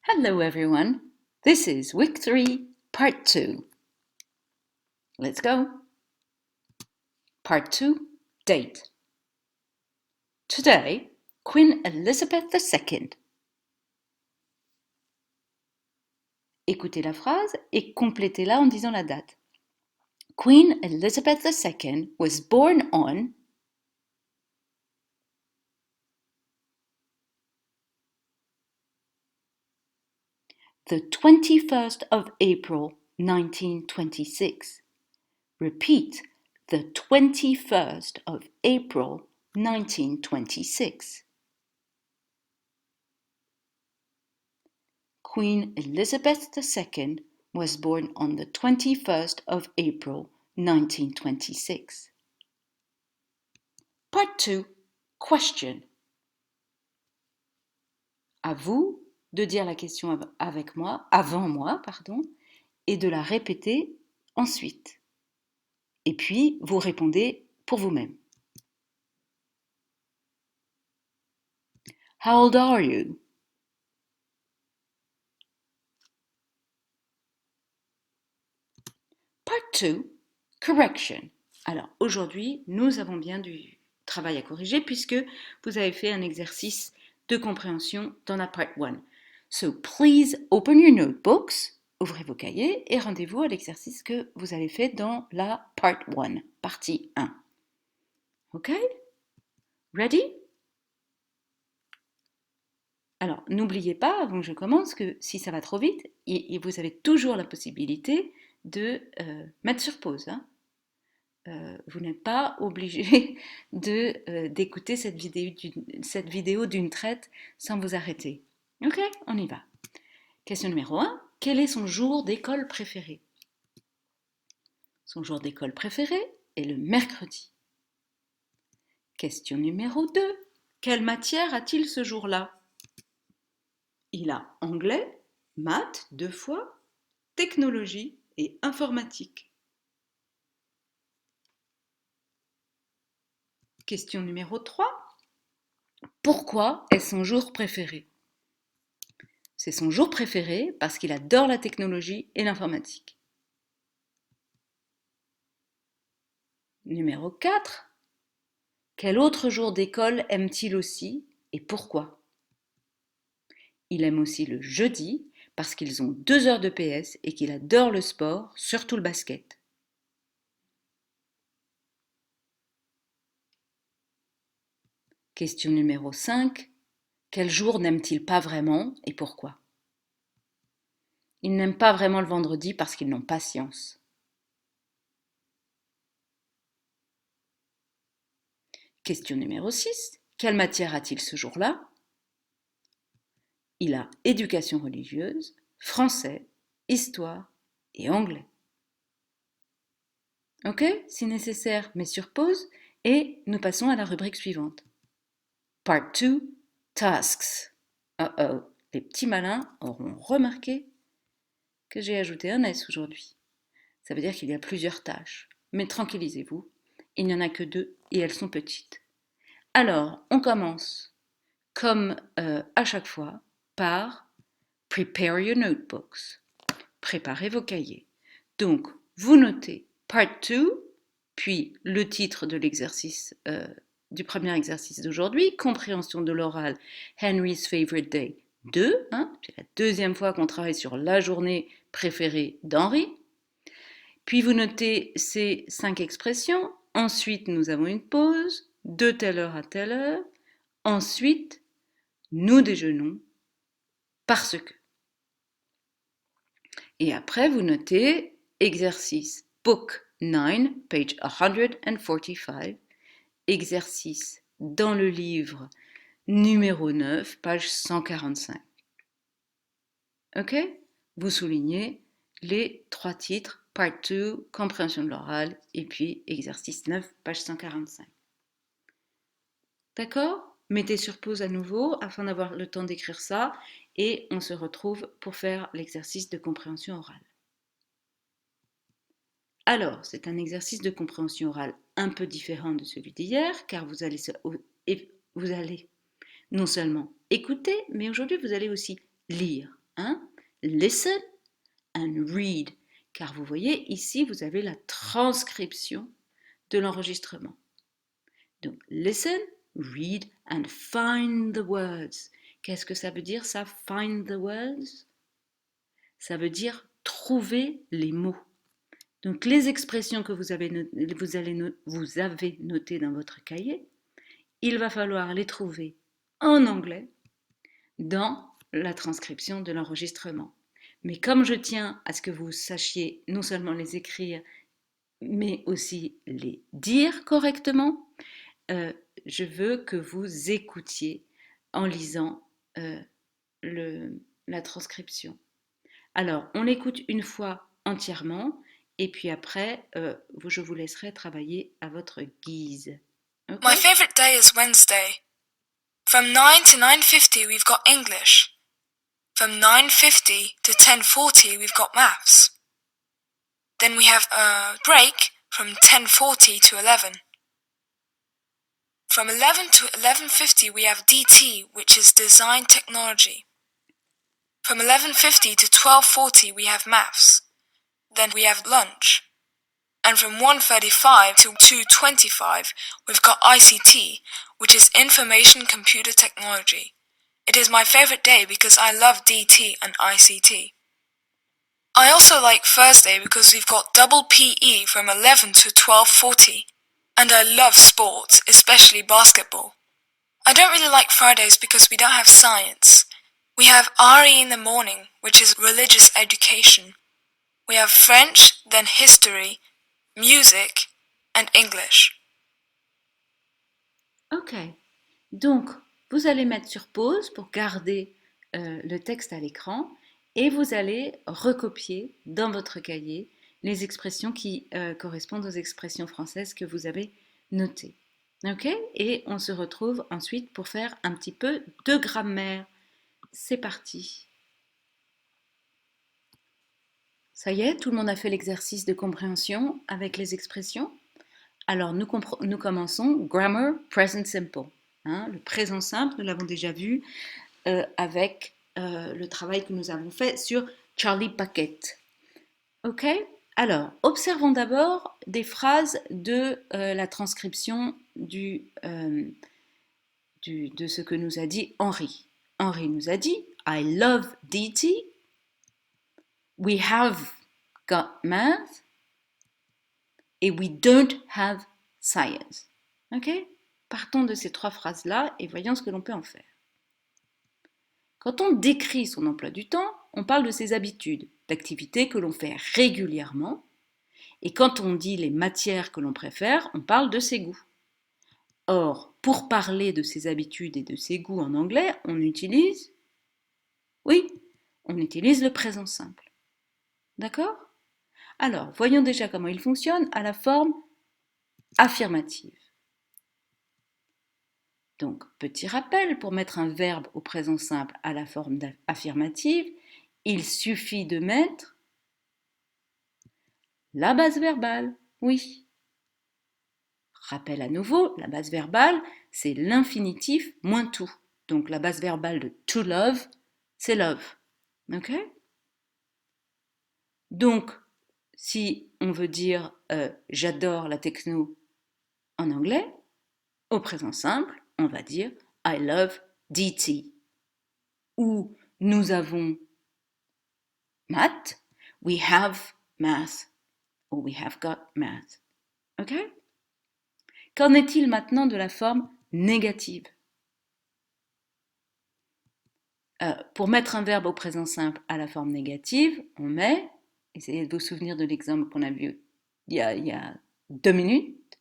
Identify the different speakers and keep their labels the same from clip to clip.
Speaker 1: Hello everyone, this is Week 3, Part 2. Let's go. Part 2, Date. Today, Queen Elizabeth II. Écoutez la phrase et complétez-la en disant la date. Queen Elizabeth II was born on the 21st of April 1926. Repeat, the 21st of April 1926. Queen Elizabeth II was born on the 21st of April 1926. Part 2. Question. À vous de dire la question avec moi, avant moi, et de la répéter ensuite. Et puis, vous répondez pour vous-même. How old are you? Part 2. Correction. Alors, aujourd'hui, nous avons bien du travail à corriger puisque vous avez fait un exercice de compréhension dans la part 1. So, please open your notebooks, ouvrez vos cahiers et rendez-vous à l'exercice que vous avez fait dans la part 1, partie 1. OK? Ready? Alors, n'oubliez pas, avant que je commence, que si ça va trop vite, vous avez toujours la possibilité de mettre sur pause. Hein? Vous n'êtes pas obligé d'écouter cette vidéo d'une traite sans vous arrêter. Ok, on y va. Question numéro 1. Quel est son jour d'école préféré? Son jour d'école préféré est le mercredi. Question numéro 2. Quelle matière a-t-il ce jour-là? Il a anglais, maths 2 fois, technologie et informatique. Question numéro 3. Pourquoi est son jour préféré? C'est son jour préféré parce qu'il adore la technologie et l'informatique. Numéro 4. Quel autre jour d'école aime-t-il aussi et pourquoi? Il aime aussi le jeudi parce qu'ils ont 2 heures de PS et qu'il adore le sport, surtout le basket. Question numéro 5. Quel jour n'aime-t-il pas vraiment et pourquoi? Ils n'aiment pas vraiment le vendredi parce qu'ils n'ont pas science. Question numéro 6. Quelle matière a-t-il ce jour-là? Il a éducation religieuse, français, histoire et anglais. Ok, si nécessaire, mets sur pause et nous passons à la rubrique suivante. Part 2, Tasks. Oh, les petits malins auront remarqué que j'ai ajouté un S aujourd'hui. Ça veut dire qu'il y a plusieurs tâches. Mais tranquillisez-vous, il n'y en a que 2 et elles sont petites. Alors, on commence, comme à chaque fois, par Prepare your notebooks. Préparez vos cahiers. Donc, vous notez Part 2, puis le titre de l'exercice, du premier exercice d'aujourd'hui, compréhension de l'oral, Henry's Favorite Day 2. C'est la deuxième fois qu'on travaille sur la journée préférée d'Henry. Puis vous notez ces 5 expressions. Ensuite, nous avons une pause, de telle heure à telle heure. Ensuite, nous déjeunons parce que. Et après, vous notez exercice Book 9, page 145, exercice dans le livre numéro 9, page 145. Ok? Vous soulignez les 3 titres, Part 2, compréhension de l'oral, et puis exercice 9, page 145. D'accord? Mettez sur pause à nouveau afin d'avoir le temps d'écrire ça et on se retrouve pour faire l'exercice de compréhension orale. Alors, c'est un exercice de compréhension orale un peu différent de celui d'hier car vous allez non seulement écouter, mais aujourd'hui vous allez aussi lire. Hein? Listen and read. Car vous voyez, ici, vous avez la transcription de l'enregistrement. Donc, listen, read and find the words. Qu'est-ce que ça veut dire, ça, find the words? Ça veut dire trouver les mots. Donc, les expressions que vous avez notées dans votre cahier, il va falloir les trouver en anglais dans la transcription de l'enregistrement. Mais comme je tiens à ce que vous sachiez non seulement les écrire, mais aussi les dire correctement, je veux que vous écoutiez en lisant la transcription. Alors, on l'écoute une fois entièrement, et puis après, je vous laisserai travailler à votre guise.
Speaker 2: Okay? My favorite day is Wednesday. From 9 to 9:50 we've got English. From 9:50 to 10:40 we've got maths. Then we have a break from 10:40 to 11. From 11 to 11:50 we have DT, which is design technology. From 11:50 to 12:40 we have maths. Then we have lunch. And from 1:35 to 2:25 we've got ICT, which is information computer technology. It is my favorite day because I love DT and ICT. I also like Thursday because we've got double PE from 11 to 12:40. And I love sports, especially basketball. I don't really like Fridays because we don't have science. We have RE in the morning, which is religious education. We have French, then history, music, and English.
Speaker 1: Ok, donc vous allez mettre sur pause pour garder le texte à l'écran et vous allez recopier dans votre cahier les expressions qui correspondent aux expressions françaises que vous avez notées. Ok? Et on se retrouve ensuite pour faire un petit peu de grammaire. C'est parti. Ça y est, tout le monde a fait l'exercice de compréhension avec les expressions. Alors nous commençons grammar present simple. Hein, le présent simple, nous l'avons déjà vu avec le travail que nous avons fait sur Charlie Bucket. Ok? Alors, observons d'abord des phrases de la transcription de ce que nous a dit Henri. Henri nous a dit I love DT. We have got math. Et we don't have science. Ok? Partons de ces trois phrases-là et voyons ce que l'on peut en faire. Quand on décrit son emploi du temps, on parle de ses habitudes, d'activités que l'on fait régulièrement. Et quand on dit les matières que l'on préfère, on parle de ses goûts. Or, pour parler de ses habitudes et de ses goûts en anglais, on utilise le présent simple. D'accord? Alors, voyons déjà comment il fonctionne à la forme affirmative. Donc, petit rappel, pour mettre un verbe au présent simple à la forme affirmative, il suffit de mettre la base verbale, oui. Rappel à nouveau, la base verbale, c'est l'infinitif moins tout. Donc, la base verbale de to love, c'est love. Ok? Donc, si on veut dire j'adore la techno en anglais, au présent simple, on va dire I love DT. Ou nous avons math, we have math. Ou we have got math. Ok? Qu'en est-il maintenant de la forme négative? Pour mettre un verbe au présent simple à la forme négative, on met, essayez de vous souvenir de l'exemple qu'on a vu il y a 2 minutes,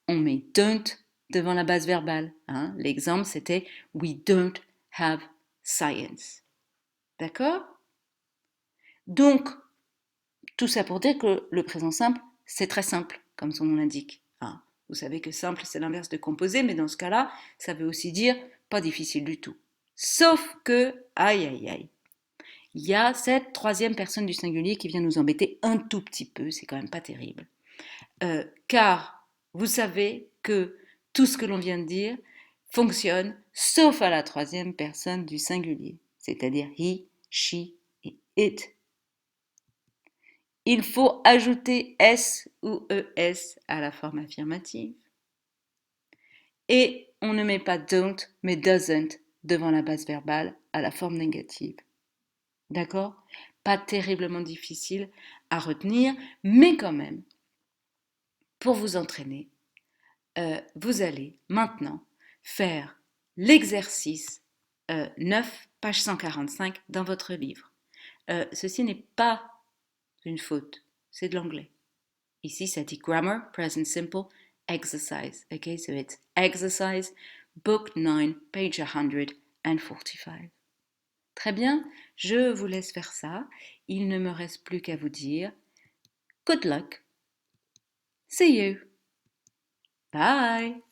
Speaker 1: on met don't devant la base verbale. Hein. L'exemple, c'était we don't have science. D'accord? Donc, tout ça pour dire que le présent simple, c'est très simple, comme son nom l'indique. Hein. Vous savez que simple, c'est l'inverse de composé, mais dans ce cas-là, ça veut aussi dire pas difficile du tout. Sauf que, aïe aïe aïe, il y a cette troisième personne du singulier qui vient nous embêter un tout petit peu, c'est quand même pas terrible. Car vous savez que tout ce que l'on vient de dire fonctionne sauf à la troisième personne du singulier, c'est-à-dire he, she et it. Il faut ajouter s ou es à la forme affirmative. Et on ne met pas don't mais doesn't devant la base verbale à la forme négative. D'accord? Pas terriblement difficile à retenir, mais quand même, pour vous entraîner, vous allez maintenant faire l'exercice 9, page 145 dans votre livre. Ceci n'est pas une faute, c'est de l'anglais. Ici, ça dit grammar, present simple, exercise. Okay, so it's exercise, book 9, page 145. Très bien, je vous laisse faire ça. Il ne me reste plus qu'à vous dire good luck. See you. Bye.